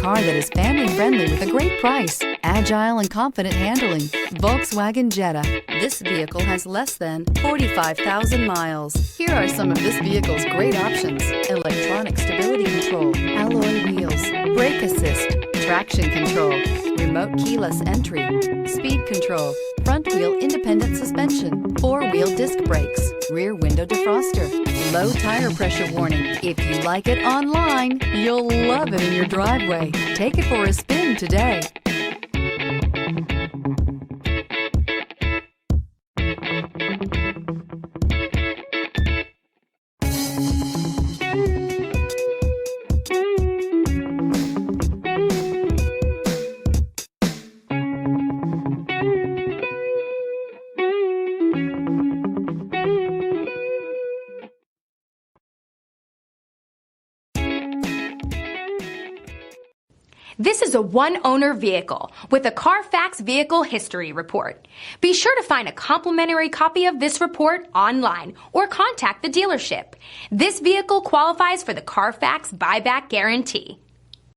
car that is family-friendly with a great price, agile and confident handling. Volkswagen Jetta. This vehicle has less than 45,000 miles. Here are some of this vehicle's great options: electronic stability control, alloy wheels, brake assist, traction control, remote keyless entry, speed control, front wheel independent suspension, four-wheel disc brakes, rear window defroster, low tire pressure warning. If you like it online, you'll love it in your driveway. Take it for a spin today. This is a one-owner vehicle with a CARFAX Vehicle History Report. Be sure to find a complimentary copy of this report online or contact the dealership. This vehicle qualifies for the CARFAX Buyback Guarantee.